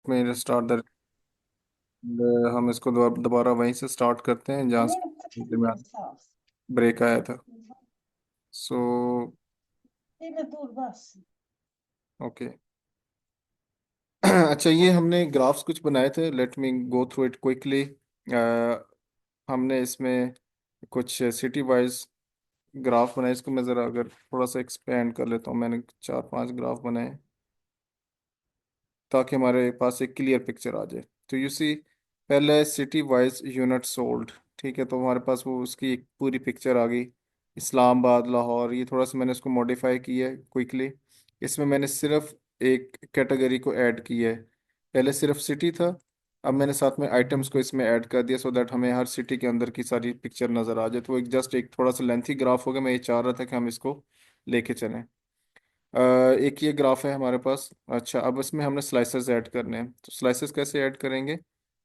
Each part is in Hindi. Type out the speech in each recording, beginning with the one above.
में स्टार्ट द हम इसको दोबारा वहीं से स्टार्ट करते हैं जहाँ Name से yourself. ब्रेक आया था। सो Dime dur bas. ओके। अच्छा, ये हमने ग्राफ्स कुछ बनाए थे, let me go through it quickly. हमने इसमें कुछ सिटी वाइज ग्राफ बनाए। इसको मैं ज़रा अगर थोड़ा सा एक्सपेंड कर लेता हूँ, मैंने चार पांच ग्राफ बनाए ताकि हमारे पास एक क्लियर पिक्चर आ जाए। तो यू सी, पहले सिटी वाइज यूनिट सोल्ड, ठीक है, तो हमारे पास वो उसकी एक पूरी पिक्चर आ गई। इस्लामाबाद, लाहौर, ये थोड़ा सा मैंने इसको मॉडिफाई किया है क्विकली। इसमें मैंने सिर्फ एक कैटेगरी को ऐड किया है। पहले सिर्फ सिटी था, अब मैंने साथ में आइटम्स को इसमें ऐड कर दिया सो दैट हमें हर सिटी के अंदर की सारी पिक्चर नज़र आ जाए। तो एक जस्ट एक थोड़ा सा लेंथी ग्राफ हो गया, मैं ये चाह रहा था कि हम इसको लेके चलें। एक ये ग्राफ है हमारे पास। अच्छा, अब इसमें हमने स्लाइसेस ऐड करने हैं, तो स्लाइसेस कैसे ऐड करेंगे?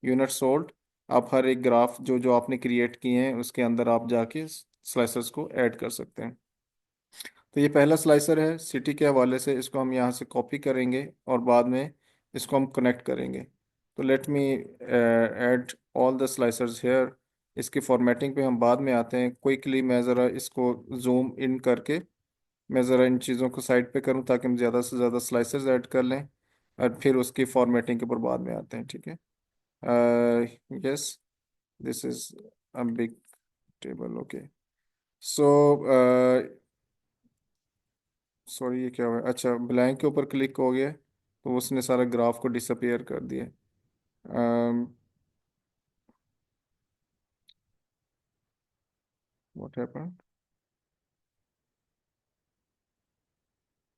Unit sold. आप हर एक ग्राफ जो जो आपने क्रिएट किए हैं उसके अंदर आप जाके स्लाइसर्स को ऐड कर सकते हैं। तो ये पहला स्लाइसर है सिटी के हवाले से, इसको हम यहाँ से कॉपी करेंगे और बाद में इसको हम कनेक्ट करेंगे। तो let me add all the slicers here. इसकी फॉर्मेटिंग पे हम बाद में आते हैं। क्विकली मैं ज़रा इसको जूम इन करके मैं ज़रा इन चीज़ों को साइड पे करूँ ताकि हम ज़्यादा से ज़्यादा स्लाइसेस ऐड कर लें, और फिर उसकी फॉर्मेटिंग के ऊपर बाद में आते हैं, ठीक है। Yes, this is a big table, okay. So sorry, ये क्या हुआ? अच्छा, ब्लैंक के ऊपर क्लिक हो गया तो उसने सारा ग्राफ को डिसअपियर कर दिया। What happened?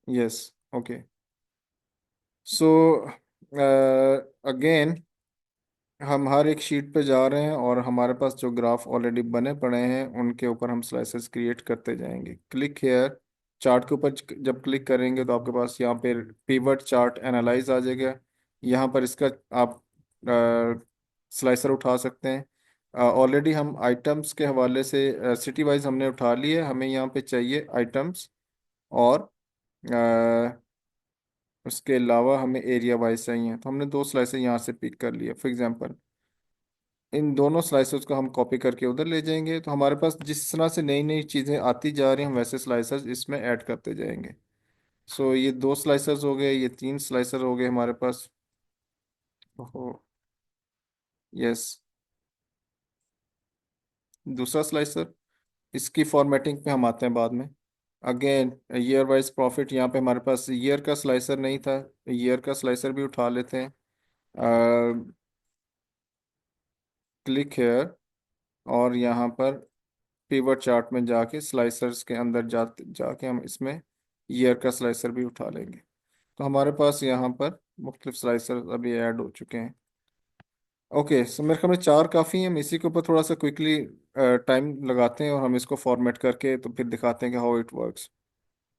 Yes, okay. So again हम हर एक शीट पे जा रहे हैं और हमारे पास जो ग्राफ ऑलरेडी बने पड़े हैं उनके ऊपर हम स्लाइसेस क्रिएट करते जाएंगे। Click here. चार्ट के ऊपर जब क्लिक करेंगे तो आपके पास यहाँ पे पिवट चार्ट एनालाइज आ जाएगा। यहाँ पर इसका आप स्लाइसर उठा सकते हैं। ऑलरेडी हम आइटम्स के हवाले से सिटी वाइज हमने उठा लिए, हमें यहाँ पे चाहिए आइटम्स और उसके अलावा हमें एरिया वाइज चाहिए। तो हमने दो स्लाइसेस यहाँ से पिक कर लिए फॉर एग्जांपल। इन दोनों स्लाइसर्स को हम कॉपी करके उधर ले जाएंगे, तो हमारे पास जिस तरह से नई नई चीज़ें आती जा रही हैं हम वैसे स्लाइसर्स इसमें ऐड करते जाएंगे। सो ये दो स्लाइसर्स हो गए, ये तीन स्लाइसर हो गए हमारे पास। ओहो, यस। दूसरा स्लाइसर, इसकी फॉर्मेटिंग पे हम आते हैं बाद में। अगेन ईयर वाइज प्रॉफिट, यहाँ पे हमारे पास ईयर का स्लाइसर नहीं था, ईयर का स्लाइसर भी उठा लेते हैं। क्लिक हेयर और यहाँ पर पिवट चार्ट में जाके स्लाइसर्स के अंदर जाके हम इसमें ईयर का स्लाइसर भी उठा लेंगे। तो हमारे पास यहाँ पर मुख्तलिफ स्लाइसर अभी ऐड हो चुके हैं। ओके, सो मेरे ख्याल में चार काफ़ी हैं। हम इसी के ऊपर थोड़ा सा क्विकली टाइम लगाते हैं और हम इसको फॉर्मेट करके तो फिर दिखाते हैं कि हाउ इट वर्क्स।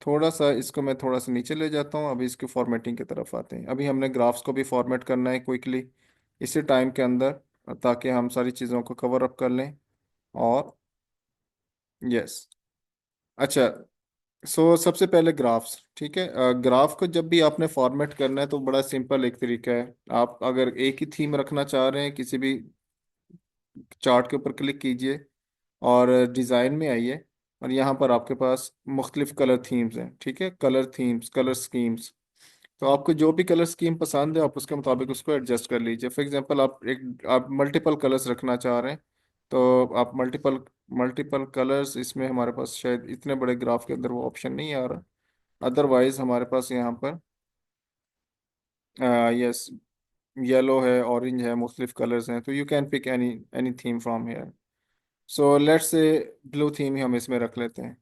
थोड़ा सा इसको मैं थोड़ा सा नीचे ले जाता हूँ, अभी इसकी फॉर्मेटिंग की तरफ आते हैं। अभी हमने ग्राफ्स को भी फॉर्मेट करना है क्विकली इसी टाइम के अंदर, ताकि हम सारी चीज़ों को कवर अप कर लें। और यस, अच्छा, सो सबसे पहले ग्राफ्स, ठीक है। ग्राफ को जब भी आपने फॉर्मेट करना है तो बड़ा सिंपल एक तरीका है। आप अगर एक ही थीम रखना चाह रहे हैं किसी भी चार्ट के ऊपर क्लिक कीजिए और डिज़ाइन में आइए, और यहाँ पर आपके पास मुख्तलिफ कलर थीम्स हैं, ठीक है, कलर थीम्स, कलर स्कीम्स। तो आपको जो भी कलर स्कीम पसंद है आप उसके मुताबिक उसको एडजस्ट कर लीजिए। फॉर एग्जांपल आप मल्टीपल कलर्स रखना चाह रहे हैं तो आप मल्टीपल मल्टीपल कलर्स, इसमें हमारे पास शायद इतने बड़े ग्राफ के अंदर वो ऑप्शन नहीं आ रहा। अदरवाइज हमारे पास यहाँ पर यस, येलो है, ऑरेंज है, मुख्तलिफ कलर्स हैं, तो you can pick any any theme from here. So let's say blue theme ही हम इसमें रख लेते हैं।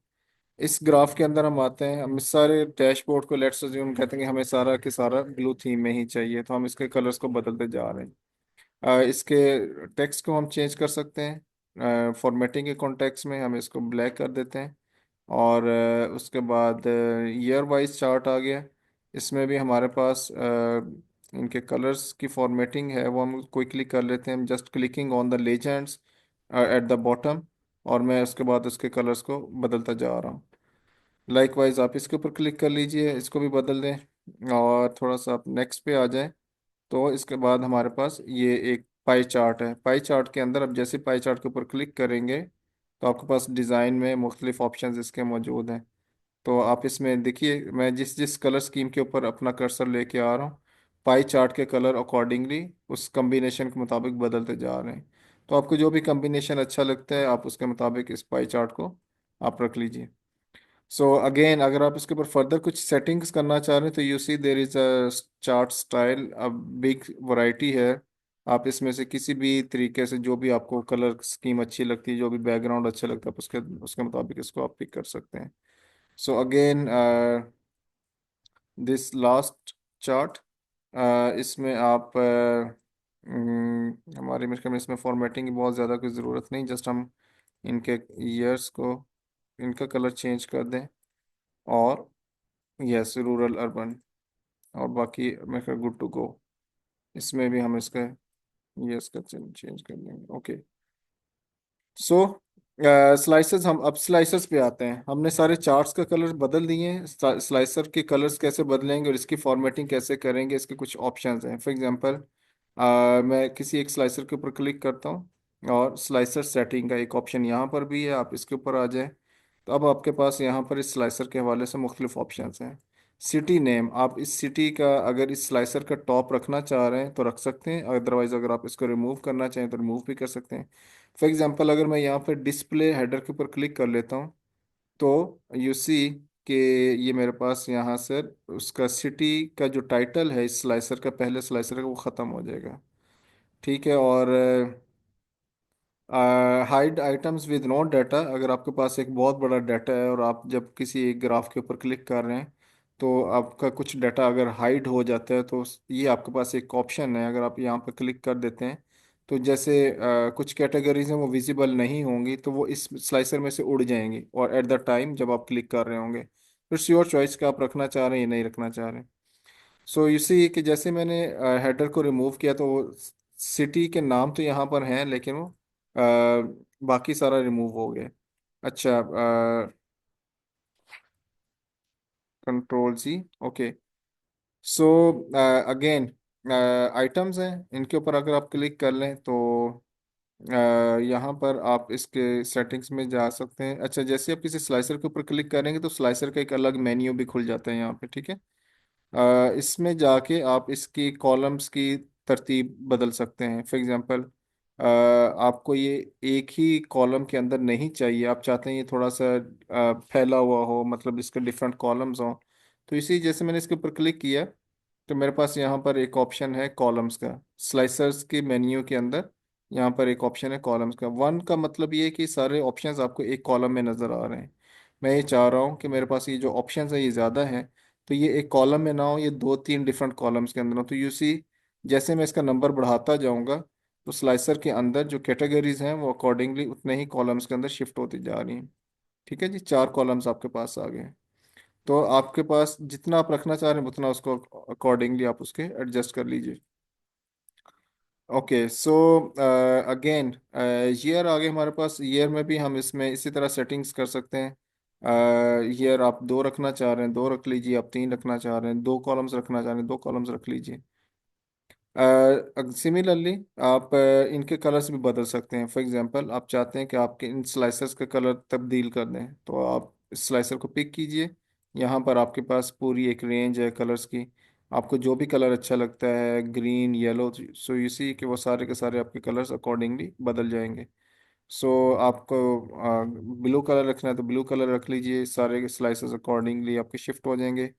इस ग्राफ के अंदर हम आते हैं, हम इस सारे डैशबोर्ड को लेट्स अज्यूम कहते हैं कि हमें सारा के सारा ब्लू थीम में ही चाहिए, तो हम इसके कलर्स को बदलते जा रहे हैं। इसके टेक्स्ट को हम चेंज कर सकते हैं। फॉर्मेटिंग के कॉन्टेक्स्ट में हम इसको ब्लैक कर देते हैं। और उसके बाद ईयर वाइज चार्ट आ गया। इसमें भी हमारे पास इनके कलर्स की फॉर्मेटिंग है वो हम क्विकली कर लेते हैं, just clicking on the legends at the bottom, और मैं उसके बाद उसके कलर्स को बदलता जा रहा हूँ। लाइकवाइज आप इसके ऊपर क्लिक कर लीजिए, इसको भी बदल दें और थोड़ा सा आप नेक्स्ट पे आ जाएं। तो इसके बाद हमारे पास ये एक पाई चार्ट है। पाई चार्ट के अंदर अब जैसे पाई चार्ट के ऊपर क्लिक करेंगे तो आपके पास डिज़ाइन में मुख्तलिफ ऑप्शंस इसके मौजूद हैं। तो आप इसमें देखिए, मैं जिस जिस कलर स्कीम के ऊपर अपना कर्सर लेके आ रहा हूँ, पाई चार्ट के कलर अकॉर्डिंगली उस कम्बिनेशन के मुताबिक बदलते जा रहे हैं। तो आपको जो भी कम्बिनेशन अच्छा लगता है आप उसके मुताबिक इस पाई चार्ट को आप रख लीजिए। सो अगेन अगर आप इसके ऊपर फर्दर कुछ सेटिंग्स करना चाह रहे हैं तो you see there is a chart style, अब बिग वैरायटी है। आप इसमें से किसी भी तरीके से जो भी आपको कलर स्कीम अच्छी लगती है, जो भी बैकग्राउंड अच्छा लगता है, आप उसके उसके मुताबिक इसको आप पिक कर सकते हैं। So again this last chart, इसमें आप हमारे मेरे ख्याल में इसमें फॉर्मेटिंग की बहुत ज़्यादा कोई ज़रूरत नहीं, जस्ट हम इनके ईयर्स को, इनका कलर चेंज कर दें, और यस रूरल अर्बन, और बाकी मेरे ख्याल गुड टू गो। इसमें भी हम इसका यस का चेंज कर देंगे। ओके। सो स्लाइसर्स, हम अब स्लाइसर्स पे आते हैं। हमने सारे चार्ट्स का कलर बदल दिए हैं। स्लाइसर के कलर्स कैसे बदलेंगे और इसकी फॉर्मेटिंग कैसे करेंगे, इसके कुछ ऑप्शंस हैं। फॉर एग्जांपल मैं किसी एक स्लाइसर के ऊपर क्लिक करता हूँ और स्लाइसर सेटिंग का एक ऑप्शन यहाँ पर भी है, आप इसके ऊपर आ जाए तो अब आपके पास यहाँ पर इस स्लाइसर के हवाले से मुख्तलिफ ऑप्शंस हैं। सिटी नेम, आप इस सिटी का अगर इस स्लाइसर का टॉप रखना चाह रहे हैं तो रख सकते हैं, अदरवाइज अगर आप इसको रिमूव करना चाहें तो रिमूव भी कर सकते हैं। फॉर एग्जांपल अगर मैं यहाँ पर डिस्प्ले हेडर के ऊपर क्लिक कर लेता हूँ तो यू सी कि ये मेरे पास यहाँ से उसका सिटी का जो टाइटल है इस स्लाइसर का, पहले स्लाइसर का, वो ख़त्म हो जाएगा। ठीक है। और hide items with no data, अगर आपके पास एक बहुत बड़ा डाटा है और आप जब किसी एक ग्राफ के ऊपर क्लिक कर रहे हैं तो आपका कुछ डाटा अगर हाइड हो जाता है तो ये आपके पास एक ऑप्शन है। अगर आप यहाँ पर क्लिक कर देते हैं तो जैसे कुछ कैटेगरीज हैं वो विजिबल नहीं होंगी तो वो इस स्लाइसर में से उड़ जाएंगी, और एट द टाइम जब आप क्लिक कर रहे होंगे फिर योर चॉइस का आप रखना चाह रहे हैं या नहीं रखना चाह रहे हैं। सो यू सी कि जैसे मैंने हेडर को रिमूव किया तो सिटी के नाम तो यहाँ पर हैं लेकिन वो बाकी सारा रिमूव हो गया। अच्छा, control C. Okay. So again items हैं, इनके ऊपर अगर आप क्लिक कर लें तो यहाँ पर आप इसके सेटिंग्स में जा सकते हैं। अच्छा, जैसे आप किसी स्लाइसर के ऊपर क्लिक करेंगे तो स्लाइसर का एक अलग मेन्यू भी खुल जाता है यहाँ पे। ठीक है। इसमें जाके आप इसकी कॉलम्स की तरतीब बदल सकते हैं। फॉर एग्जांपल आपको ये एक ही कॉलम के अंदर नहीं चाहिए, आप चाहते हैं ये थोड़ा सा फैला हुआ हो, मतलब इसके डिफरेंट कॉलम्स हों। तो इसी जैसे मैंने इसके ऊपर क्लिक किया तो मेरे पास यहाँ पर एक ऑप्शन है कॉलम्स का, स्लाइसर्स के मेन्यू के अंदर यहाँ पर एक ऑप्शन है कॉलम्स का। वन का मतलब ये है कि सारे ऑप्शंस आपको एक कॉलम में नज़र आ रहे हैं। मैं ये चाह रहा हूँ कि मेरे पास ये जो ऑप्शंस है ये ज़्यादा हैं, तो ये एक कॉलम में ना हो, ये दो तीन डिफरेंट कॉलम्स के अंदर हो। तो यू सी जैसे मैं इसका नंबर बढ़ाता जाऊंगा तो स्लाइसर के अंदर जो कैटेगरीज हैं वो अकॉर्डिंगली उतने ही कॉलम्स के अंदर शिफ्ट होती जा रही हैं। ठीक है जी, चार कॉलम्स आपके पास आ गए हैं। तो आपके पास जितना आप रखना चाह रहे हैं उतना उसको अकॉर्डिंगली आप उसके एडजस्ट कर लीजिए। ओके। सो अगेन ईयर आगे हमारे पास, ईयर में भी हम इसमें इसी तरह सेटिंग्स कर सकते हैं। ईयर आप दो रखना चाह रहे हैं दो रख लीजिए, आप तीन रखना चाह रहे हैं दो कॉलम्स रखना चाह रहे हैं दो कॉलम्स रख लीजिए। सिमिलरली आप इनके कलर्स भी बदल सकते हैं। फॉर एग्जांपल आप चाहते हैं कि आपके इन स्लाइसर्स का कलर तब्दील कर दें तो आप इस स्लाइसर को पिक कीजिए। यहाँ पर आपके पास पूरी एक रेंज है कलर्स की, आपको जो भी कलर अच्छा लगता है, green, yellow, so you see कि वो सारे के सारे आपके कलर्स अकॉर्डिंगली बदल जाएंगे। सो आपको ब्लू कलर रखना है तो ब्लू कलर रख लीजिए, सारे स्लाइसेस अकॉर्डिंगली आपके शिफ्ट हो जाएंगे।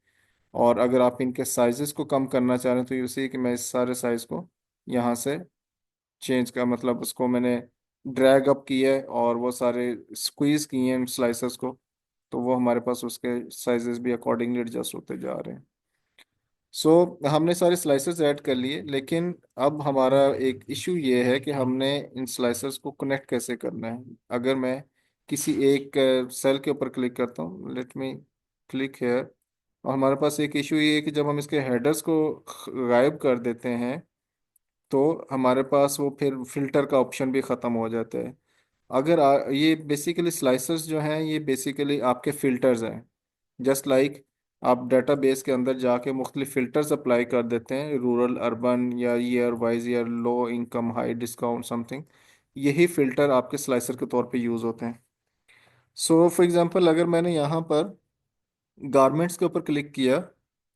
और अगर आप इनके साइजेस को कम करना चाह रहे हैं तो यू सी कि मैं इस सारे साइज को यहाँ से चेंज का मतलब उसको मैंने ड्रैग अप किया है और वो सारे स्क्वीज किए हैं स्लाइसेस को, तो वो हमारे पास उसके साइजेस भी अकॉर्डिंगली एडजस्ट होते जा रहे हैं। सो हमने सारे स्लाइसर्स ऐड कर लिए, लेकिन अब हमारा एक इशू ये है कि हमने इन स्लाइसर्स को कनेक्ट कैसे करना है। अगर मैं किसी एक सेल के ऊपर क्लिक करता हूँ, लेट मी क्लिक हेयर, और हमारे पास एक इशू ये है कि जब हम इसके हेडर्स को गायब कर देते हैं तो हमारे पास वो फिर फिल्टर का ऑप्शन भी ख़त्म हो जाता है। अगर ये बेसिकली स्लाइसर्स जो हैं ये बेसिकली आपके फिल्टर्स हैं, जस्ट लाइक आप डेटाबेस के अंदर जाके मुख्तलिफ फ़िल्टर्स अप्लाई कर देते हैं, रूरल, अर्बन, या ईयर वाइज, या low income, high discount, something. यही फ़िल्टर आपके स्लाइसर के तौर पे यूज़ होते हैं। सो फॉर एग्जांपल, अगर मैंने यहाँ पर गारमेंट्स के ऊपर क्लिक किया,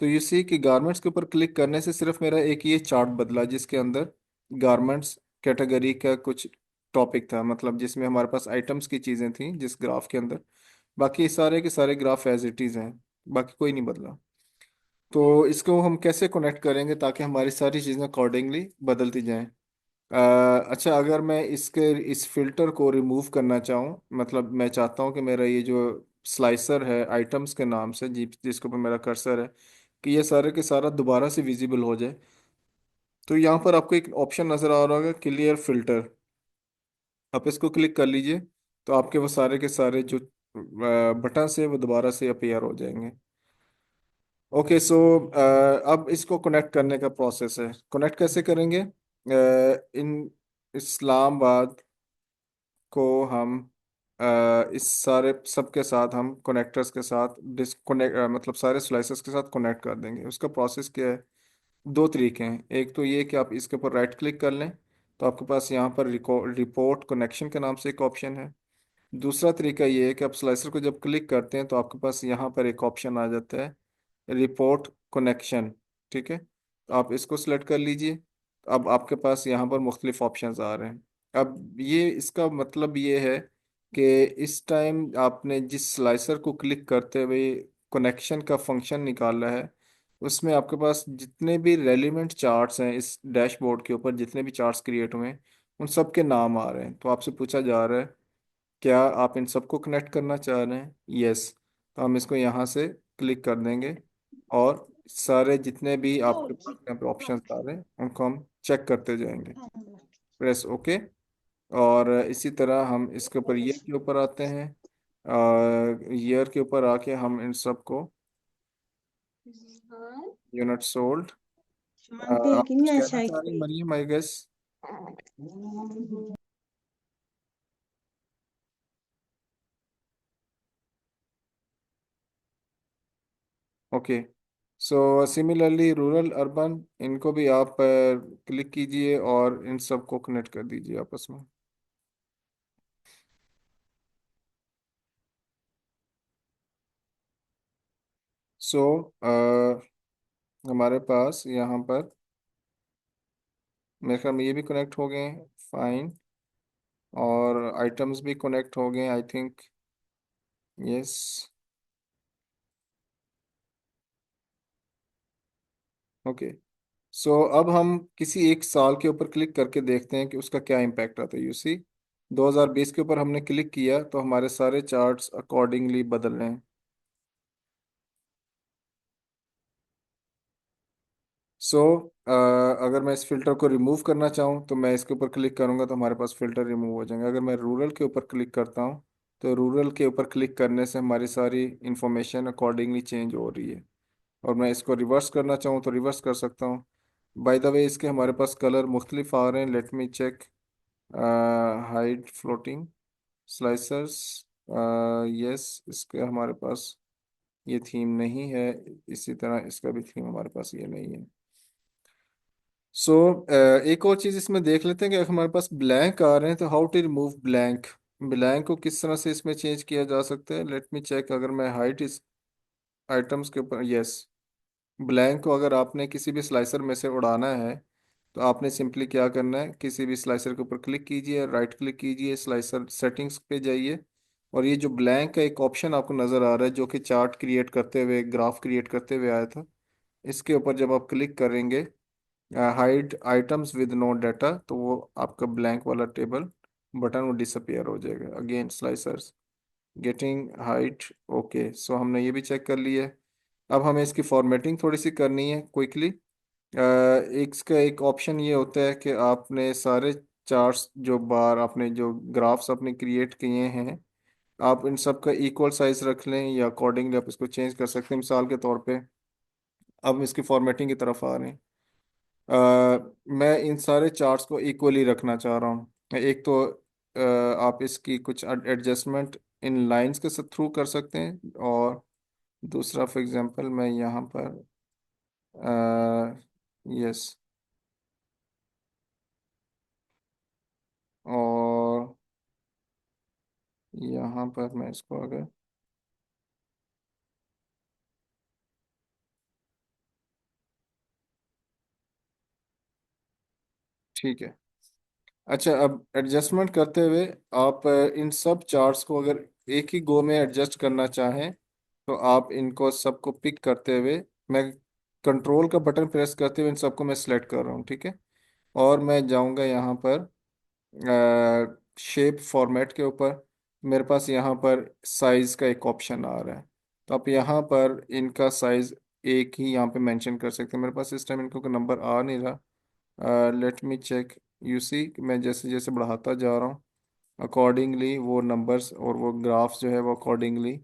तो यू सी कि गारमेंट्स के ऊपर क्लिक करने से सिर्फ मेरा एक ये चार्ट बदला, जिसके अंदर गारमेंट्स कैटेगरी का कुछ टॉपिक था, मतलब जिसमें हमारे पास आइटम्स की चीज़ें थी जिस ग्राफ के अंदर। बाकी सारे के सारे ग्राफ एज इट इज़ हैं, बाकी कोई नहीं बदला। तो इसको हम कैसे कनेक्ट करेंगे ताकि हमारी सारी चीज़ें अकॉर्डिंगली बदलती जाएं? अच्छा, अगर मैं इसके इस फिल्टर को रिमूव करना चाहूँ, मतलब मैं चाहता हूँ कि मेरा ये जो स्लाइसर है आइटम्स के नाम से, जिसके ऊपर मेरा कर्सर है, कि ये सारे के सारा दोबारा से विजिबल हो जाए, तो यहाँ पर आपको एक ऑप्शन नज़र आ रहा होगा, क्लियर फिल्टर। आप इसको क्लिक कर लीजिए, तो आपके वो सारे के सारे जो बटन है वो दोबारा से अपीयर हो जाएंगे। ओके, सो अब इसको कनेक्ट करने का प्रोसेस है। कनेक्ट कैसे करेंगे? इन इस्लामाबाद को हम इस सारे सब के साथ, हम कनेक्टर्स के साथ डिसकनेक्ट, मतलब सारे स्लाइसेस के साथ कनेक्ट कर देंगे। उसका प्रोसेस क्या है? दो तरीके हैं। एक तो ये कि आप इसके ऊपर राइट क्लिक कर लें, तो आपके पास यहाँ पर रिपोर्ट कनेक्शन के नाम से एक ऑप्शन है। दूसरा तरीका ये है कि आप स्लाइसर को जब क्लिक करते हैं तो आपके पास यहाँ पर एक ऑप्शन आ जाता है, रिपोर्ट कनेक्शन। ठीक है, तो आप इसको सिलेक्ट कर लीजिए। अब आपके पास यहाँ पर मुख्तलिफ ऑप्शंस आ रहे हैं। अब ये इसका मतलब ये है कि इस टाइम आपने जिस स्लाइसर को क्लिक करते हुए कनेक्शन का फंक्शन निकाला है, उसमें आपके पास जितने भी रेलिवेंट चार्ट्स हैं इस डैशबोर्ड के ऊपर, जितने भी चार्ट्स क्रिएट हुए हैं, उन सब के नाम आ रहे हैं। तो आपसे पूछा जा रहा है, क्या आप इन सबको कनेक्ट करना चाह रहे हैं? यस। तो हम इसको यहाँ से क्लिक कर देंगे, और सारे जितने भी आपके पास यहाँ पे ऑप्शंस आ रहे हैं उनको हम चेक करते जाएंगे। Press okay. और इसी तरह हम इसके ऊपर ईयर के ऊपर आते हैं। ईयर के ऊपर आके हम इन सबको, यूनिट सोल्ड, शांति आप की कुछ नहीं कहना ऐसा चाह रही हैं, की। Mariam, I guess? Okay, so similarly rural, urban, इनको भी आप क्लिक कीजिए और इन सबको कनेक्ट कर दीजिए आपस में। सो हमारे पास यहाँ पर मेरे ख्याल में ये भी कनेक्ट हो गए हैं, फाइन। और आइटम्स भी कनेक्ट हो गए, आई थिंक। यस। ओके, सो अब हम किसी एक साल के ऊपर क्लिक करके देखते हैं कि उसका क्या इम्पैक्ट आता है। यू सी, 2020 के ऊपर हमने क्लिक किया तो हमारे सारे चार्ट्स अकॉर्डिंगली बदल रहे हैं। सो अगर मैं इस फिल्टर को रिमूव करना चाहूँ तो मैं इसके ऊपर क्लिक करूँगा तो हमारे पास फिल्टर रिमूव हो जाएंगे। अगर मैं रूरल के ऊपर क्लिक करता हूँ, तो रूरल के ऊपर क्लिक करने से हमारी सारी इंफॉर्मेशन अकॉर्डिंगली चेंज हो रही है। और मैं इसको रिवर्स करना चाहूँ तो रिवर्स कर सकता हूँ। बाय द वे, इसके हमारे पास कलर मुख्तलिफ आ रहे हैं। Let me check. Hide floating slicers, yes, इसके हमारे पास ये थीम नहीं है। इसी तरह इसका भी थीम हमारे पास ये नहीं है। सो एक और चीज इसमें देख लेते हैं कि अगर हमारे पास ब्लैंक आ रहे हैं तो how to remove blank. Blank को किस तरह से इसमें चेंज किया जा सकता है? Let me check. अगर मैं हाइट इस आइटम्स के ऊपर, यस, ब्लैंक को अगर आपने किसी भी स्लाइसर में से उड़ाना है, तो आपने सिंपली क्या करना है, किसी भी स्लाइसर के ऊपर क्लिक कीजिए, राइट क्लिक कीजिए, स्लाइसर सेटिंग्स पे जाइए, और ये जो ब्लैंक का एक ऑप्शन आपको नज़र आ रहा है जो कि चार्ट क्रिएट करते हुए, ग्राफ क्रिएट करते हुए आया था, इसके ऊपर जब आप क्लिक करेंगे, hide items with no data, तो वो आपका ब्लैंक वाला टेबल बटन वो डिसअपियर हो जाएगा। Again slicers, getting height, okay, so हमने ये भी चेक कर लिया है। अब हमें इसकी फॉर्मेटिंग थोड़ी सी करनी है क्विकली। एक इसका एक ऑप्शन ये होता है कि आपने सारे चार्ट्स, जो बार आपने जो ग्राफ्स अपने क्रिएट किए हैं, आप इन सब का इक्वल साइज रख लें, या अकॉर्डिंगली आप इसको चेंज कर सकते हैं। मिसाल के तौर पे अब हम इसकी फॉर्मेटिंग की तरफ आ रहे हैं। मैं इन सारे चार्ट्स को इक्वली रखना चाह रहा हूँ। एक तो आप इसकी कुछ एडजस्टमेंट इन लाइंस के थ्रू कर सकते हैं, और दूसरा फॉर एग्जांपल मैं यहाँ पर यस, और यहाँ पर मैं इसको अगर, ठीक है। अच्छा, अब एडजस्टमेंट करते हुए आप इन सब चार्ट्स को अगर एक ही गो में एडजस्ट करना चाहें तो आप इनको सबको पिक करते हुए, मैं कंट्रोल का बटन प्रेस करते हुए इन सबको मैं सेलेक्ट कर रहा हूँ, ठीक है। और मैं जाऊँगा यहाँ पर शेप फॉर्मेट के ऊपर। मेरे पास यहाँ पर साइज का एक ऑप्शन आ रहा है, तो आप यहाँ पर इनका साइज एक ही यहाँ पे मेंशन कर सकते हैं। मेरे पास इस टाइम इनको कोई नंबर आ नहीं रहा, late me check. You see, मैं जैसे जैसे बढ़ाता जा रहा हूँ अकॉर्डिंगली वो नंबर्स और वो ग्राफ्स जो है वो अकॉर्डिंगली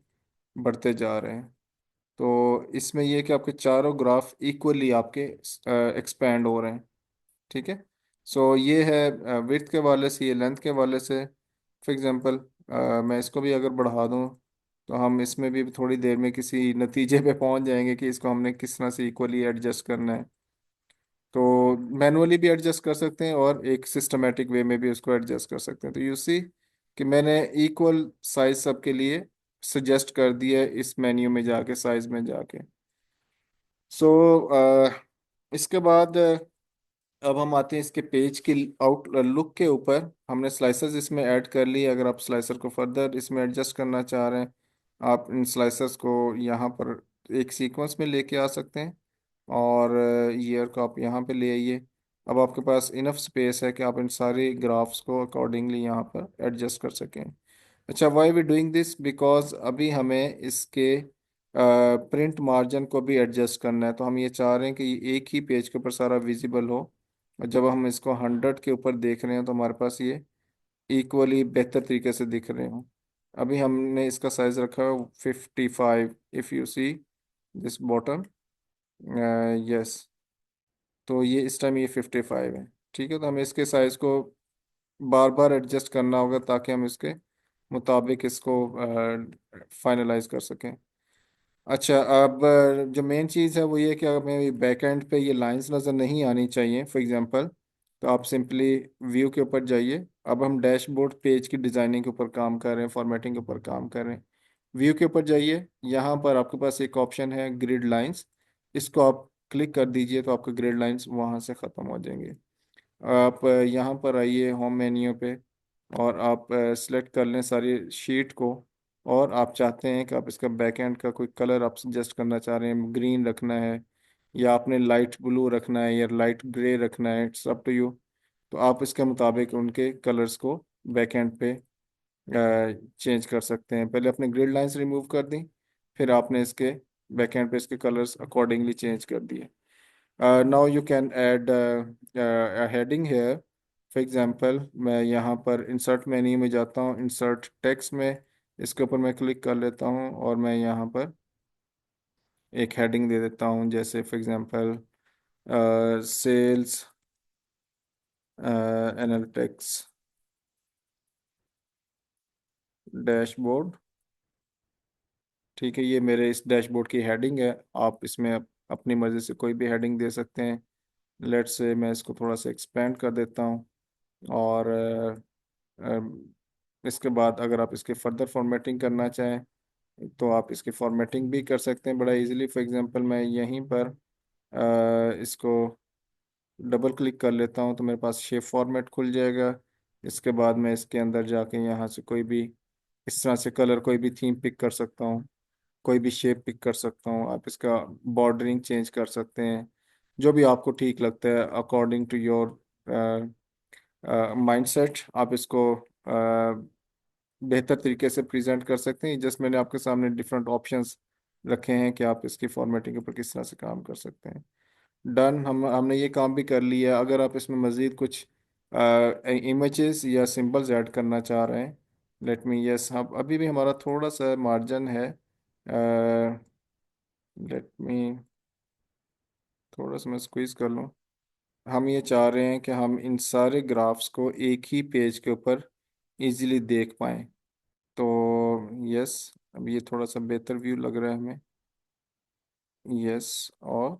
बढ़ते जा रहे हैं। तो इसमें ये है कि आपके चारों ग्राफ इक्वली आपके एक्सपैंड हो रहे हैं, ठीक है। सो ये है विड्थ के वाले से, ये लेंथ के वाले से। फॉर एग्जांपल मैं इसको भी अगर बढ़ा दूं तो हम इसमें भी थोड़ी देर में किसी नतीजे पे पहुंच जाएंगे कि इसको हमने किस तरह से इक्वली एडजस्ट करना है। तो मैनुअली भी एडजस्ट कर सकते हैं और एक सिस्टमेटिक वे में भी उसको एडजस्ट कर सकते हैं। तो यू सी कि मैंने इक्वल साइज सबके लिए सजेस्ट कर दिया है इस मेन्यू में जाके, साइज में जाके। सो इसके बाद अब हम आते हैं इसके पेज की आउट लुक के ऊपर। हमने स्लाइसर्स इसमें ऐड कर लिए। अगर आप स्लाइसर को फर्दर इसमें एडजस्ट करना चाह रहे हैं, आप इन स्लाइसर्स को यहाँ पर एक सीक्वेंस में लेके आ सकते हैं, और ईयर को आप यहाँ पे ले आइए। अब आपके पास इनफ स्पेस है कि आप इन सारे ग्राफ्स को अकॉर्डिंगली यहाँ पर एडजस्ट कर सकें। अच्छा, why we doing this, because अभी हमें इसके प्रिंट मार्जिन को भी एडजस्ट करना है। तो हम ये चाह रहे हैं कि ये एक ही पेज के ऊपर सारा विजिबल हो, और जब हम इसको 100 के ऊपर देख रहे हैं तो हमारे पास ये इक्वली बेहतर तरीके से दिख रहे हो। अभी हमने इसका साइज रखा है 55, if you see this bottom, yes. तो ये इस टाइम ये 55 है, ठीक है। तो हमें इसके साइज को बार बार एडजस्ट करना होगा ताकि हम इसके मुताबिक इसको फाइनलाइज कर सकें। अच्छा, अब जो मेन चीज़ है वो ये कि हमें बैक एंड पे ये लाइंस नज़र नहीं आनी चाहिए। फॉर एग्जांपल, तो आप सिंपली व्यू के ऊपर जाइए। अब हम डैशबोर्ड पेज की डिज़ाइनिंग के ऊपर काम कर रहे हैं, फॉर्मेटिंग के ऊपर काम कर रहे हैं। व्यू के ऊपर जाइए, यहाँ पर आपके पास एक ऑप्शन है ग्रिड लाइंस। इसको आप क्लिक कर दीजिए तो आपके ग्रिड लाइंस वहाँ से ख़त्म हो जाएंगे। आप यहाँ पर आइए होम मेन्यू पे, और आप सेलेक्ट कर लें सारी शीट को। और आप चाहते हैं कि आप इसका बैकएंड का कोई कलर आप सजेस्ट करना चाह रहे हैं, ग्रीन रखना है या आपने लाइट ब्लू रखना है या लाइट ग्रे रखना है, इट्स अप टू यू। तो आप इसके मुताबिक उनके कलर्स को बैकएंड पे चेंज कर सकते हैं। पहले अपने ग्रिड लाइंस रिमूव कर दी, फिर आपने इसके बैकएंड पे इसके कलर्स अकॉर्डिंगली चेंज कर दिए। now you can add a heading here। For example, मैं यहाँ पर इंसर्ट मेन्यू में जाता हूँ, इंसर्ट टेक्स्ट में इसके ऊपर मैं क्लिक कर लेता हूँ, और मैं यहाँ पर एक हेडिंग दे देता हूँ, जैसे for example sales analytics dashboard. ठीक है, ये मेरे इस डैशबोर्ड की हेडिंग है। आप इसमें अपनी मर्ज़ी से कोई भी हेडिंग दे सकते हैं। लेट्स से मैं इसको थोड़ा सा एक्सपेंड कर देता हूँ, और इसके बाद अगर आप इसके फर्दर फॉर्मेटिंग करना चाहें तो आप इसकी फॉर्मेटिंग भी कर सकते हैं बड़ा इजीली। फॉर एग्जांपल, मैं यहीं पर इसको डबल क्लिक कर लेता हूं तो मेरे पास शेप फॉर्मेट खुल जाएगा। इसके बाद मैं इसके अंदर जाके यहाँ से कोई भी इस तरह से कलर, कोई भी थीम पिक कर सकता हूँ, कोई भी शेप पिक कर सकता हूँ। आप इसका बॉर्डरिंग चेंज कर सकते हैं, जो भी आपको ठीक लगता है अकॉर्डिंग टू योर माइंडसेट। आप इसको बेहतर तरीके से प्रेजेंट कर सकते हैं। जस्ट मैंने आपके सामने डिफरेंट ऑप्शंस रखे हैं कि आप इसकी फॉर्मेटिंग के ऊपर किस तरह से काम कर सकते हैं। डन, हमने ये काम भी कर लिया। अगर आप इसमें मज़ीद कुछ इमेजेस या सिंबल्स ऐड करना चाह रहे हैं, लेट मी, यस, हम अभी भी हमारा थोड़ा सा मार्जिन है। लेट मी थोड़ा सा मैं स्क्वीज कर लूँ। हम ये चाह रहे हैं कि हम इन सारे ग्राफ्स को एक ही पेज के ऊपर इजीली देख पाएँ। तो यस, अब ये थोड़ा सा बेहतर व्यू लग रहा है हमें। यस। और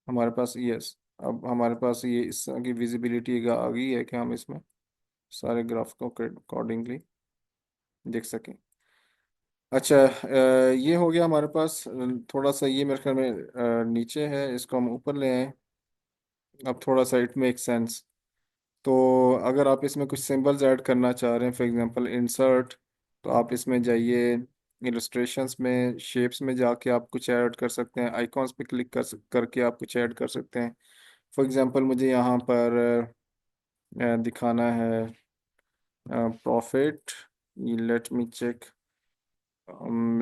हमारे पास यस, अब हमारे पास ये इस तरह की विजिबिलिटी आ गई है कि हम इसमें सारे ग्राफ को अकॉर्डिंगली देख सकें। अच्छा, ये हो गया हमारे पास। थोड़ा सा ये मेरे ख्याल में नीचे है, इसको हम ऊपर ले आए। अब थोड़ा सा इट मेक सेंस। तो अगर आप इसमें कुछ सिंबल्स ऐड करना चाह रहे हैं, फॉर एग्जांपल इंसर्ट, तो आप इसमें जाइए, इलस्ट्रेशंस में शेप्स में जाके आप कुछ ऐड कर सकते हैं, आइकॉन्स पे क्लिक करके आप कुछ ऐड कर सकते हैं। फॉर एग्जांपल मुझे यहाँ पर दिखाना है profit. Let me check.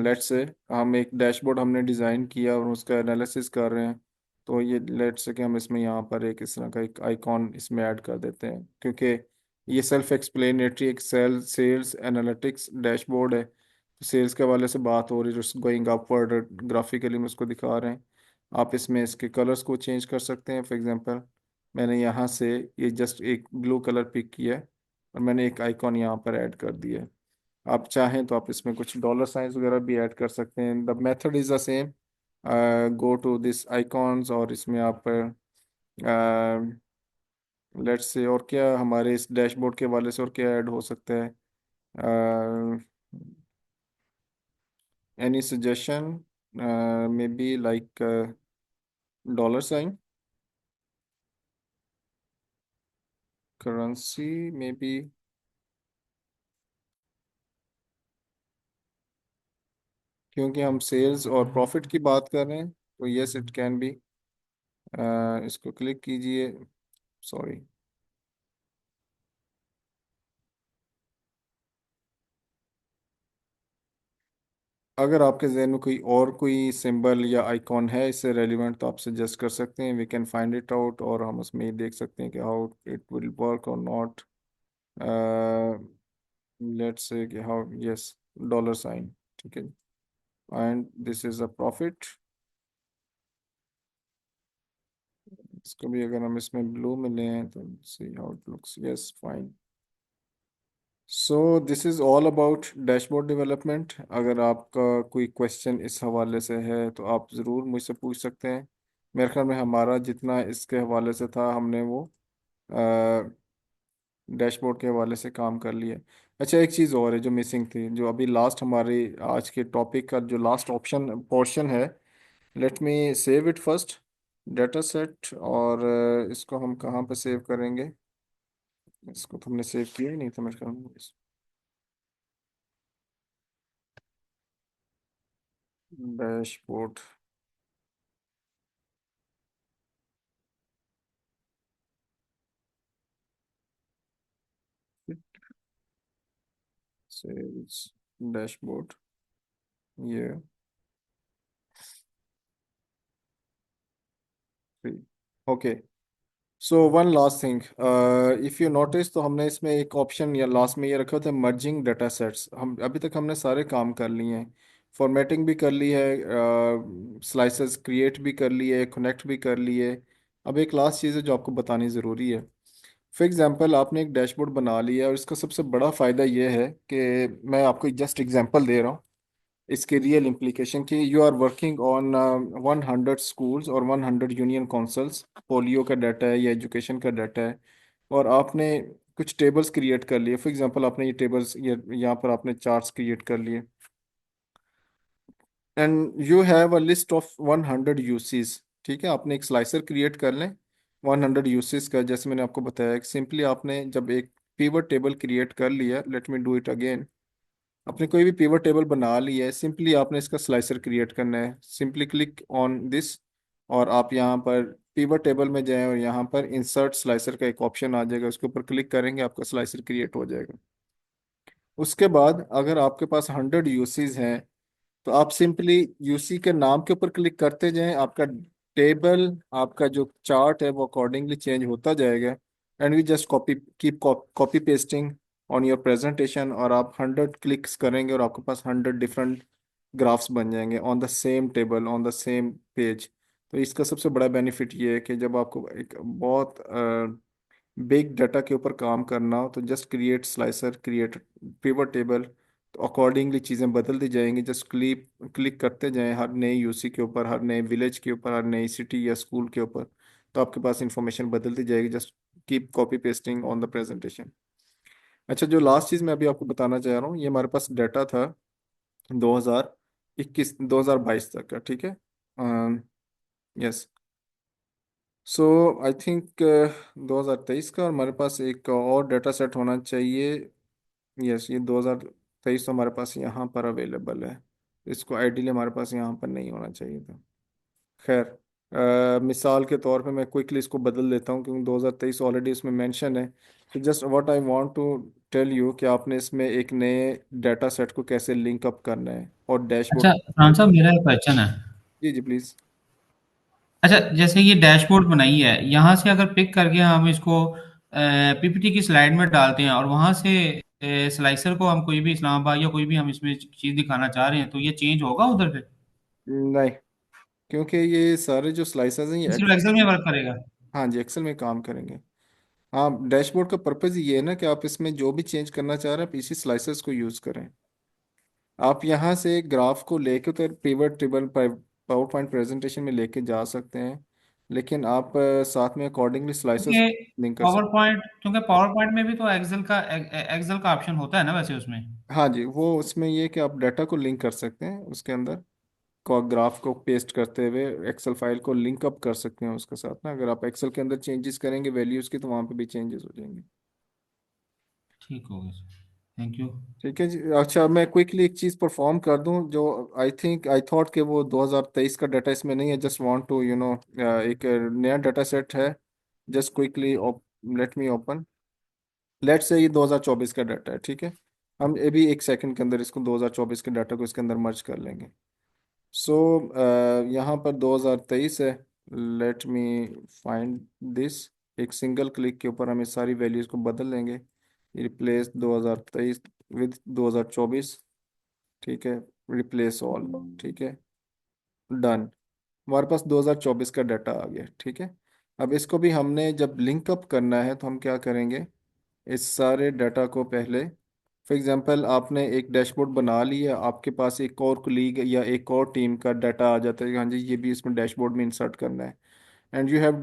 Let's say हम एक डैशबोर्ड हमने डिज़ाइन किया और उसका एनालिसिस कर रहे हैं। तो ये लेट्स से कि हम इसमें यहाँ पर एक इस तरह का एक आइकॉन इसमें ऐड कर देते हैं, क्योंकि ये सेल्फ एक्सप्लेनेटरी एक सेल्स एनालिटिक्स डैशबोर्ड है। तो सेल्स के हवाले से बात हो रही है, जो गोइंग अपवर्ड ग्राफिकली में उसको दिखा रहे हैं। आप इसमें इसके कलर्स को चेंज कर सकते हैं। फॉर एग्जांपल मैंने यहाँ से ये जस्ट एक ब्लू कलर पिक किया है और मैंने एक आइकॉन यहाँ पर ऐड कर दिया है। आप चाहें तो आप इसमें कुछ डॉलर साइंस वगैरह भी ऐड कर सकते हैं। The method is the same. Go to this icons और इसमें आप लेट्स से और क्या हमारे इस डैशबोर्ड के वाले से और क्या ऐड हो सकता है। Any suggestion, maybe like dollar sign, currency, maybe. क्योंकि हम सेल्स और प्रॉफिट की बात कर रहे हैं, तो यस इट कैन बी। इसको क्लिक कीजिए। सॉरी। अगर आपके जहन में कोई सिंबल या आइकॉन है इससे रेलिवेंट, तो आप सजेस्ट कर सकते हैं, we can find it out, और हम उसमें ये देख सकते हैं कि हाउ इट विल वर्क और नॉट। लेट्स से कि हाउ, यस, डॉलर साइन, ठीक है। And this is a profit. इसको भी अगर हम इसमें ब्लू में लें तो see how it looks, yes, fine. So this is all about dashboard development. अगर आपका कोई क्वेश्चन इस हवाले से है तो आप ज़रूर मुझसे पूछ सकते हैं। मेरे ख्याल में हमारा जितना इसके हवाले से था हमने वो डैशबोर्ड के हवाले से काम कर लिया। अच्छा, एक चीज़ और है जो मिसिंग थी, जो अभी लास्ट हमारे आज के टॉपिक का जो लास्ट ऑप्शन पोर्शन है। Let me save it first, data set. और इसको हम कहाँ पे सेव करेंगे? इसको तो हमने सेव किया ही नहीं था मेरे ख्याल में। डैशबोर्ड, सेल्स डैशबोर्ड, ये three. Okay. So one last thing, if you notice, तो हमने इसमें एक ऑप्शन या लास्ट में ये रखे होते हैं मर्जिंग डाटा सेट्स। हम अभी तक हमने सारे काम कर लिए हैं, फॉर्मेटिंग भी कर ली है, स्लाइसेस क्रिएट भी कर लिए, कनेक्ट भी कर लिए। अब एक लास्ट चीज़ है जो आपको बतानी ज़रूरी है। फॉर एग्जांपल आपने एक डैशबोर्ड बना लिया और इसका सबसे बड़ा फ़ायदा ये है कि मैं आपको जस्ट एग्जांपल दे रहा हूँ इसके रियल इम्प्लीकेशन की। You are working on 100 schools और 100 यूनियन काउंसिल्स। पोलियो का डाटा है या एजुकेशन का डाटा है, और आपने कुछ टेबल्स क्रिएट कर लिए। फॉर एग्जांपल आपने ये टेबल्स, ये यहाँ पर आपने चार्ट्स क्रिएट कर लिए, and you have a list of 100 यूसीस। ठीक है, आपने एक स्लाइसर क्रिएट कर लें 100 यूसीस का। जैसे मैंने आपको बताया कि सिंपली आपने जब एक पिवट टेबल क्रिएट कर लिया, let me do it again. आपने कोई भी पिवट टेबल बना लिया है, सिंपली आपने इसका स्लाइसर क्रिएट करना है। सिंपली क्लिक ऑन दिस, और आप यहाँ पर पिवट टेबल में जाएं और यहाँ पर इंसर्ट स्लाइसर का एक ऑप्शन आ जाएगा, उसके ऊपर क्लिक करेंगे आपका स्लाइसर क्रिएट हो जाएगा। उसके बाद अगर आपके पास 100 यूसीज हैं, तो आप सिंपली यूसी के नाम के ऊपर क्लिक करते जाएं, आपका टेबल, आपका जो चार्ट है वो अकॉर्डिंगली चेंज होता जाएगा। And we just keep copy pasting on your presentation, और आप 100 क्लिक्स करेंगे और आपके पास 100 डिफरेंट ग्राफ्स बन जाएंगे on the same table, on the same page. तो इसका सबसे बड़ा बेनिफिट ये है कि जब आपको एक बहुत बिग डाटा के ऊपर काम करना हो, तो just create slicer, create pivot table, तो अकॉर्डिंगली चीज़ें बदलती जाएंगी। जस्ट क्लिक क्लिक करते जाएं हर नए यूसी के ऊपर, हर नए विलेज के ऊपर, हर नई सिटी या स्कूल के ऊपर, तो आपके पास इंफॉर्मेशन बदलती जाएगी। Just keep copy pasting on the presentation. अच्छा, जो लास्ट चीज़ मैं अभी आपको बताना चाह रहा हूँ, ये हमारे पास डाटा था 2021 2022 तक का, ठीक है। यस। सो आई थिंक 2023 का, और हमारे पास एक और डाटा सेट होना चाहिए। यस, ये 2023 तो हमारे पास यहाँ पर अवेलेबल है। इसको आइडियली हमारे पास यहाँ पर नहीं होना चाहिए था। खैर, मिसाल के तौर पे मैं क्विकली इसको बदल देता हूँ क्योंकि 2023 ऑलरेडी इसमें मेंशन है। तो just what I want to tell you कि आपने इसमें एक नए डाटा सेट को कैसे लिंक अप करना है और अच्छा डैशबोर्ड। फरहान साहब, मेरा एक क्वेश्चन है। जी जी प्लीज़। अच्छा, जैसे ये डैशबोर्ड बनाई है, यहाँ से अगर पिक करके हम इसको पीपीटी की स्लाइड में डालते हैं और वहाँ से स्लाइसर को हम कोई भी इस्लामाबाद या कोई भी हम इसमें चीज़ दिखाना चाह रहे हैं, तो ये चेंज होगा उधर पे? नहीं, क्योंकि ये सारे जो स्लाइसेस हैं ये ये सिर्फ एक्सेल में वर्क करेगा? हाँ जी, एक्सेल में काम करेंगे। हाँ, डैशबोर्ड का पर्पज़ ये है ना कि आप इसमें जो भी चेंज करना चाह रहे हैं आप इसी स्लाइसर्स को यूज़ करें। आप यहाँ से ग्राफ को लेके तो pivot table power point presentation में लेके जा सकते हैं, लेकिन आप साथ में अकॉर्डिंगली स्लाइसर्स क्योंकि लिंक कर सकते पावर पॉइंट में भी तो एक्सेल का ऑप्शन होता है ना वैसे उसमें। हैं। हाँ जी, वो उसमें ये कि आप डाटा को लिंक कर सकते हैं उसके अंदर, को ग्राफ को पेस्ट करते हुए एक्सेल फाइल को लिंक अप कर सकते हैं उसके साथ ना। अगर आप एक्सेल के अंदर चेंजेस करेंगे वैल्यूज़ की तो वहाँ पे भी चेंजेस हो जाएंगे। ठीक हो गया सर, थैंक यू। ठीक है जी। अच्छा, मैं क्विकली एक चीज़ परफॉर्म कर दूं जो आई थॉट कि वो 2023 का डाटा इसमें नहीं है। जस्ट वांट टू एक नया डाटा सेट है। Just quickly let me open. Let's say ये 2024 का डाटा है, ठीक है। हम ये भी एक सेकंड के अंदर इसको 2024 के डाटा को इसके अंदर मर्ज कर लेंगे। सो यहाँ पर 2023 है। Let me find this. एक सिंगल क्लिक के ऊपर हम इस सारी वैल्यूज को बदल लेंगे। रिप्लेस 2023 विद 2024, ठीक है। रिप्लेस ऑल, ठीक है। डन। हमारे पास 2024 का डाटा आ गया, ठीक है। अब इसको भी हमने जब लिंकअप करना है तो हम क्या करेंगे, इस सारे डाटा को पहले, फॉर एग्जांपल आपने एक डैशबोर्ड बना लिया, आपके पास एक और कुलीग या एक और टीम का डाटा आ जाता है कि हाँ जी ये भी इसमें डैशबोर्ड में इंसर्ट करना है, and you have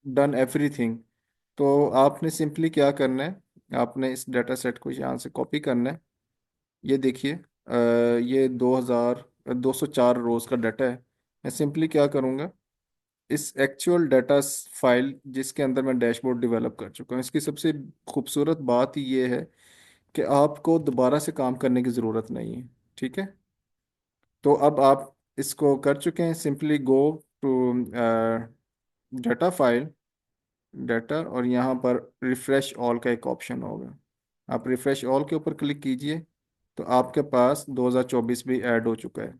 done everything. तो आपने सिंपली क्या करना है, आपने इस डाटा सेट को यहाँ से कॉपी करना है। ये देखिए, ये 2,204 रोज का डाटा है। मैं सिंपली क्या करूँगा, इस एक्चुअल डाटा फाइल जिसके अंदर मैं डैशबोर्ड डेवलप कर चुका हूँ, इसकी सबसे खूबसूरत बात ये है कि आपको दोबारा से काम करने की ज़रूरत नहीं है, ठीक है। तो अब आप इसको कर चुके हैं, simply go to data file, data, और यहाँ पर रिफ्रेश ऑल का एक ऑप्शन होगा। आप रिफ्रेश ऑल के ऊपर क्लिक कीजिए तो आपके पास 2024 भी ऐड हो चुका है।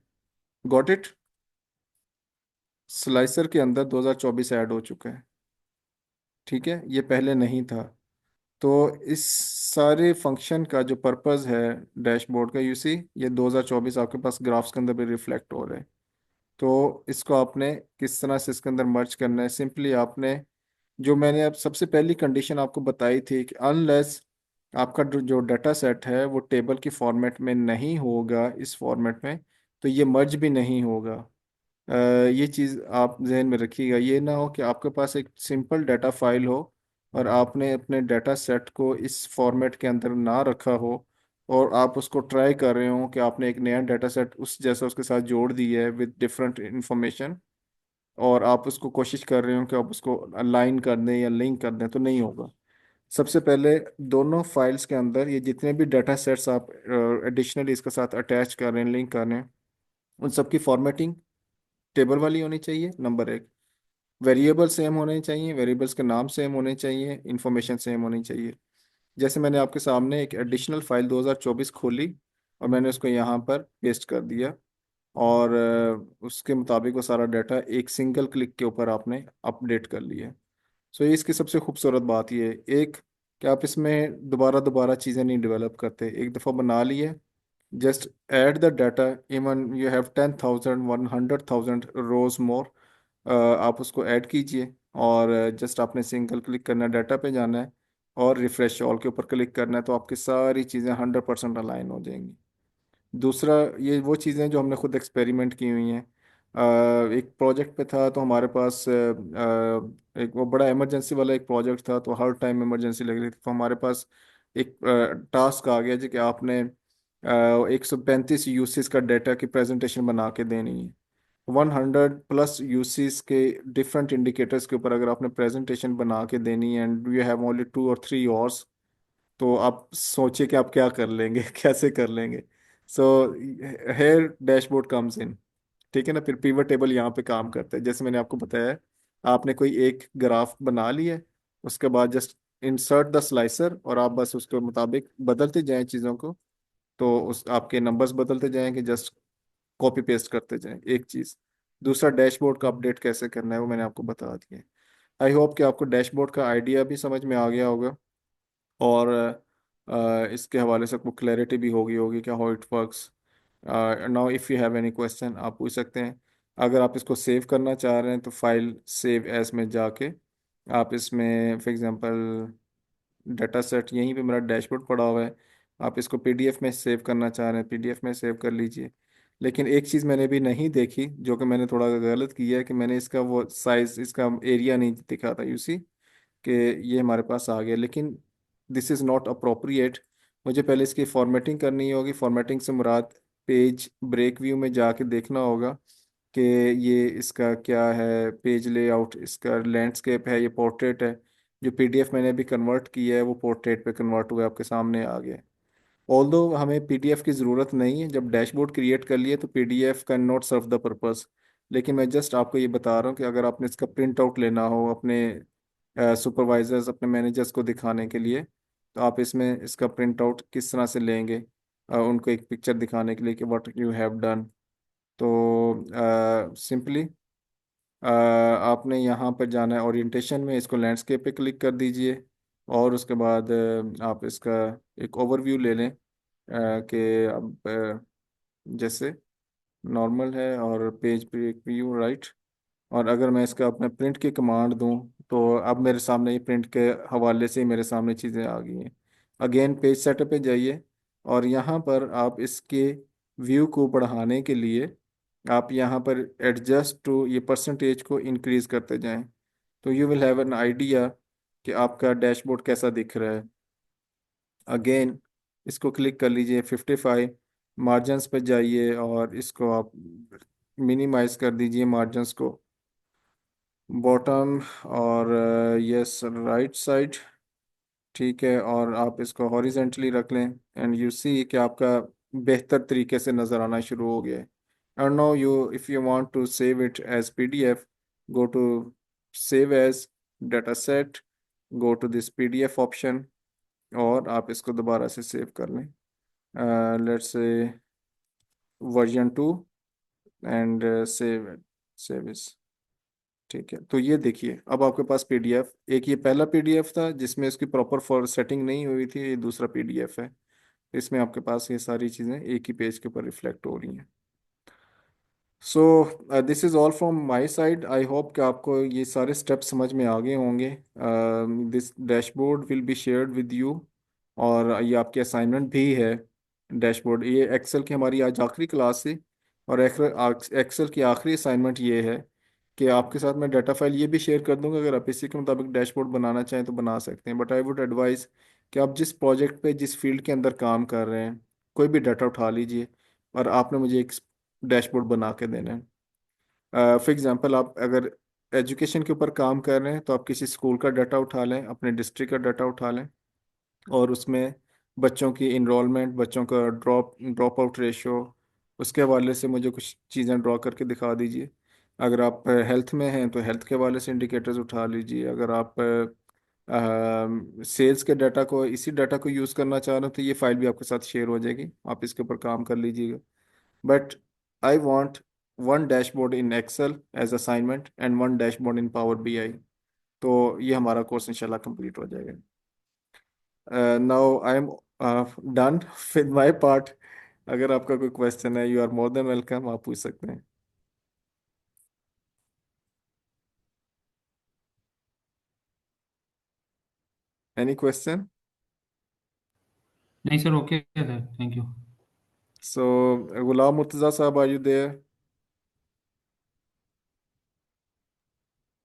Got it. स्लाइसर के अंदर 2024 ऐड हो चुका है, ठीक है। ये पहले नहीं था। तो इस सारे फंक्शन का जो पर्पस है डैशबोर्ड का, यू सी, ये 2024 आपके पास ग्राफ्स के अंदर भी रिफ्लेक्ट हो रहा है। तो इसको आपने किस तरह से इसके अंदर मर्ज करना है, सिंपली आपने, जो मैंने अब सबसे पहली कंडीशन आपको बताई थी कि अनलेस आपका जो डाटा सेट है वो टेबल की फॉर्मेट में नहीं होगा, इस फॉर्मेट में, तो ये मर्ज भी नहीं होगा। ये चीज़ आप जहन में रखिएगा। ये ना हो कि आपके पास एक सिंपल डाटा फाइल हो और आपने अपने डाटा सेट को इस फॉर्मेट के अंदर ना रखा हो, और आप उसको ट्राई कर रहे हो कि आपने एक नया डाटा सेट उस जैसा उसके साथ जोड़ दिया है विद डिफरेंट इंफॉर्मेशन, और आप उसको कोशिश कर रहे हो कि आप उसको अलाइन कर दें या लिंक कर दें, तो नहीं होगा। सबसे पहले दोनों फाइल्स के अंदर ये जितने भी डाटा सेट्स आप एडिशनली इसके साथ अटैच कर रहे हैं, लिंक कर रहे हैं, उन सबकी फॉर्मेटिंग टेबल वाली होनी चाहिए, नंबर एक। वेरिएबल सेम होने चाहिए, वेरिएबल्स के नाम सेम होने चाहिए, इंफॉर्मेशन सेम होनी चाहिए। जैसे मैंने आपके सामने एक एडिशनल फाइल 2024 खोली और मैंने उसको यहाँ पर पेस्ट कर दिया, और उसके मुताबिक वो सारा डाटा एक सिंगल क्लिक के ऊपर आपने अपडेट कर लिया। सो ये इसकी सबसे खूबसूरत बात ये है, एक, कि आप इसमें दोबारा दोबारा चीज़ें नहीं डेवलप करते, एक दफ़ा बना लिए, just add the data, even you have 10,000 100,000 रोज मोर, आप उसको ऐड कीजिए, और जस्ट आपने सिंगल क्लिक करना है, डाटा पे जाना है और रिफ्रेश ऑल के ऊपर क्लिक करना है, तो आपकी सारी चीज़ें 100% अलाइन हो जाएंगी। दूसरा, ये वो चीज़ें जो हमने खुद एक्सपेरिमेंट की हुई हैं। एक प्रोजेक्ट पे था तो हमारे पास एक वो बड़ा इमरजेंसी वाला एक प्रोजेक्ट था, तो हर टाइम इमरजेंसी लग रही थी, तो हमारे पास एक टास्क आ गया जी कि आपने 135 यूसेस का डाटा की प्रेजेंटेशन बना के देनी है। 100+ यूसेस के डिफरेंट इंडिकेटर्स के ऊपर अगर आपने प्रेजेंटेशन बना के देनी है, एंड यू हैव ओनली 2 और 3 आवर्स, तो आप सोचिए कि आप क्या कर लेंगे कैसे कर लेंगे। So here dashboard comes in. ठीक है ना, फिर पीवट टेबल यहाँ पे काम करता है, जैसे मैंने आपको बताया है। आपने कोई एक ग्राफ बना लिया, उसके बाद जस्ट इंसर्ट द स्लाइसर, और आप बस उसके मुताबिक बदलते जाएं चीज़ों को, तो उस आपके नंबर्स बदलते जाएंगे, जस्ट कॉपी पेस्ट करते जाएं एक चीज़। दूसरा, डैशबोर्ड का अपडेट कैसे करना है वो मैंने आपको बता दिया है। आई होप कि आपको डैशबोर्ड का आइडिया भी समझ में आ गया होगा, और इसके हवाले से आपको क्लैरिटी भी होगी कि how it works. Now if you have any question आप पूछ सकते हैं। अगर आप इसको सेव करना चाह रहे हैं तो फाइल सेव एज में जाके आप इसमें फॉर एग्जांपल डाटा सेट, यहीं पे मेरा डैशबोर्ड पड़ा हुआ है, आप इसको पीडीएफ में सेव करना चाह रहे हैं पीडीएफ में सेव कर लीजिए। लेकिन एक चीज़ मैंने भी नहीं देखी, जो कि मैंने थोड़ा गलत किया है, कि मैंने इसका वो साइज़, इसका एरिया नहीं दिखा था, यू सी कि ये हमारे पास आ गया, लेकिन दिस इज़ नॉट अप्रोप्रिएट। मुझे पहले इसकी फॉर्मेटिंग करनी होगी। फॉर्मेटिंग से मुराद पेज ब्रेक व्यू में जाके देखना होगा कि ये इसका क्या है, पेज लेआउट, इसका लैंडस्केप है, ये पोर्ट्रेट है। जो पीडीएफ मैंने अभी कन्वर्ट किया है वो पोर्ट्रेट पे कन्वर्ट हुआ है, आपके सामने आ गया है। ऑल्दो हमें पीडीएफ की ज़रूरत नहीं है, जब डैशबोर्ड क्रिएट कर लिए तो PDF cannot serve the purpose. लेकिन मैं जस्ट आपको ये बता रहा हूँ कि अगर आपने इसका प्रिंट आउट लेना हो अपने सुपरवाइजर्स, अपने मैनेजर्स को दिखाने के लिए, तो आप इसमें इसका प्रिंट आउट किस तरह से लेंगे, उनको एक पिक्चर दिखाने के लिए कि व्हाट यू हैव डन। तो सिंपली आपने यहाँ पर जाना है ओरिएंटेशन में, इसको लैंडस्केप पे क्लिक कर दीजिए, और उसके बाद आप इसका एक ओवरव्यू ले लें, कि अब जैसे नॉर्मल है, और पेज पे एक व्यू राइट। और अगर मैं इसका अपने प्रिंट की कमांड दूं, तो अब मेरे सामने ये प्रिंट के हवाले से ही मेरे सामने चीज़ें आ गई हैं। अगेन पेज सेटअप पे जाइए, और यहाँ पर आप इसके व्यू को बढ़ाने के लिए आप यहाँ पर एडजस्ट टू ये परसेंटेज को इंक्रीज करते जाएं, तो you will have an idea कि आपका डैशबोर्ड कैसा दिख रहा है। अगेन इसको क्लिक कर लीजिए 55, मार्जिन्स पे जाइए और इसको आप मिनिमाइज कर दीजिए मार्जिन्स को, बॉटम और यस राइट साइड। ठीक है, और आप इसको हॉरिजेंटली रख लें, एंड यू सी कि आपका बेहतर तरीके से नज़र आना शुरू हो गया है। And now you if you want to save it as PDF, go to save as data set, go to this PDF option, और आप इसको दोबारा से सेव कर लें, let's say version 2, and save इस। ठीक है, तो ये देखिए अब आपके पास पीडीएफ, एक ये पहला पीडीएफ था जिसमें इसकी प्रॉपर फॉर सेटिंग नहीं हुई थी, ये दूसरा पीडीएफ है, इसमें आपके पास ये सारी चीज़ें एक ही पेज के ऊपर रिफ्लेक्ट हो रही हैं। सो this is all from my side. I hope कि आपको ये सारे स्टेप्स समझ में आ गए होंगे। This dashboard will be shared with you, और ये आपकी असाइनमेंट भी है। डैशबोर्ड, ये एक्सेल की हमारी आज आखिरी क्लास थी, और एक्सेल की आखिरी असाइनमेंट ये है कि आपके साथ मैं डाटा फाइल ये भी शेयर कर दूंगा, अगर आप इसी के मुताबिक डैशबोर्ड बनाना चाहें तो बना सकते हैं, बट आई वुड एडवाइस कि आप जिस प्रोजेक्ट पे जिस फील्ड के अंदर काम कर रहे हैं, कोई भी डाटा उठा लीजिए, और आपने मुझे एक डैशबोर्ड बना के देना है। फॉर एग्जांपल, आप अगर एजुकेशन के ऊपर काम कर रहे हैं तो आप किसी स्कूल का डाटा उठा लें, अपने डिस्ट्रिक्ट का डाटा उठा लें, और उसमें बच्चों की इनरोलमेंट, बच्चों का ड्रॉप आउट रेशो, उसके हवाले से मुझे कुछ चीज़ें ड्रॉ करके दिखा दीजिए। अगर आप हेल्थ में हैं तो हेल्थ के हवाले से इंडिकेटर्स उठा लीजिए। अगर आप सेल्स के डाटा को, इसी डाटा को यूज़ करना चाह रहे हो, तो ये फाइल भी आपके साथ शेयर हो जाएगी, आप इसके ऊपर काम कर लीजिएगा। But I want one dashboard in Excel as assignment, and one dashboard in Power BI, तो ये हमारा कोर्स इंशाल्लाह कंप्लीट हो जाएगा। Now I am done with my part. अगर आपका कोई क्वेश्चन है, you are more than welcome, आप पूछ सकते हैं। Any question? नहीं sir, okay sir, thank you. So, Ghulam Murtaza साहब, are you there?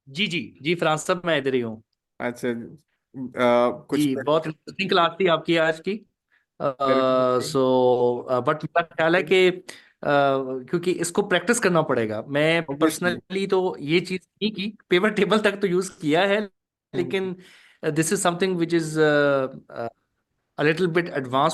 जी जी जी, फराज साहब मैं इधर ही हूँ। अच्छा, कुछ जी, बहुत इंटरेस्टिंग क्लास थी आपकी आज की। Very good. सो बट मेरा ख्याल है कि क्योंकि इसको प्रैक्टिस करना पड़ेगा। मैं ऑब्वियसली। पर्सनली तो ये चीज़ नहीं की, पेपर टेबल तक तो यूज़ किया है, लेकिन this is something which is a little bit advance